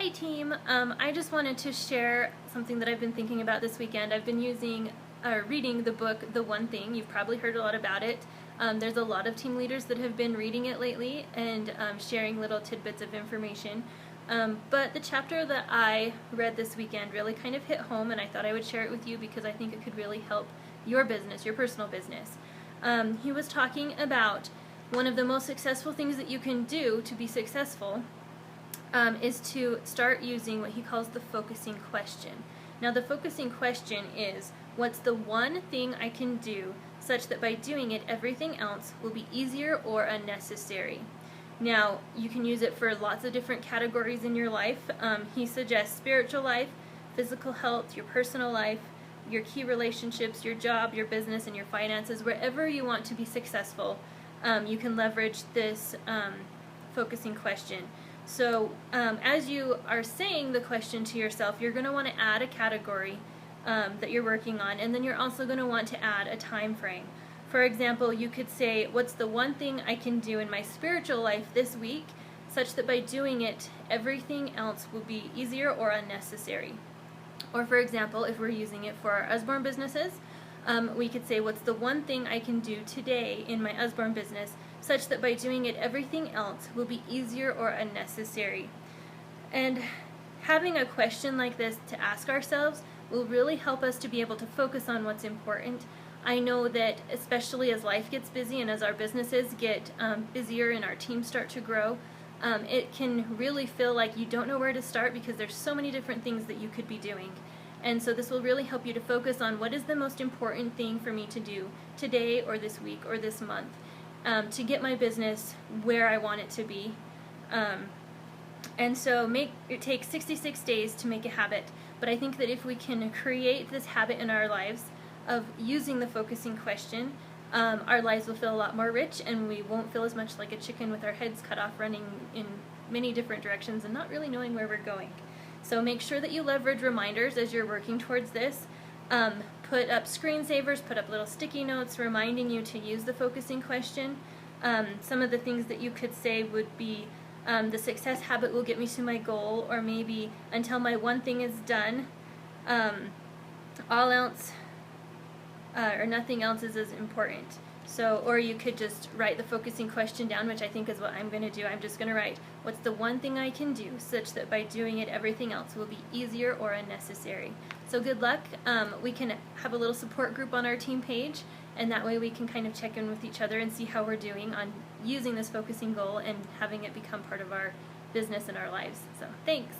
Hi team, I just wanted to share something that I've been thinking about this weekend. I've been reading the book The One Thing. You've probably heard a lot about it. There's a lot of team leaders that have been reading it lately and sharing little tidbits of information. But the chapter that I read this weekend really kind of hit home, and I thought I would share it with you because I think it could really help your business, your personal business. He was talking about one of the most successful things that you can do to be successful is to start using what he calls the focusing question. Now the focusing question is, what's the one thing I can do such that by doing it everything else will be easier or unnecessary? Now you can use it for lots of different categories in your life. He suggests spiritual life, physical health, your personal life, your key relationships, your job, your business, and your finances. Wherever you want to be successful, you can leverage this focusing question. So as you are saying the question to yourself, you're going to want to add a category that you're working on, and then you're also going to want to add a time frame. For example, you could say, what's the one thing I can do in my spiritual life this week such that by doing it everything else will be easier or unnecessary? Or for example, if we're using it for our Usborne businesses, we could say, what's the one thing I can do today in my Usborne business such that by doing it everything else will be easier or unnecessary? And having a question like this to ask ourselves will really help us to be able to focus on what's important. I know that especially as life gets busy and as our businesses get busier and our teams start to grow, it can really feel like you don't know where to start because there's so many different things that you could be doing. And so this will really help you to focus on what is the most important thing for me to do today or this week or this month to get my business where I want it to be. And so it takes 66 days to make a habit, but I think that if we can create this habit in our lives of using the focusing question, our lives will feel a lot more rich, and we won't feel as much like a chicken with our heads cut off running in many different directions and not really knowing where we're going. So make sure that you leverage reminders as you're working towards this. Put up screensavers, put up little sticky notes reminding you to use the focusing question. Some of the things that you could say would be, the success habit will get me to my goal, or maybe until my one thing is done, all else or nothing else is as important. So, or you could just write the focusing question down, which I think is what I'm going to do. I'm just going to write, what's the one thing I can do such that by doing it everything else will be easier or unnecessary? So good luck. We can have a little support group on our team page, and that way we can kind of check in with each other and see how we're doing on using this focusing goal and having it become part of our business and our lives. So thanks.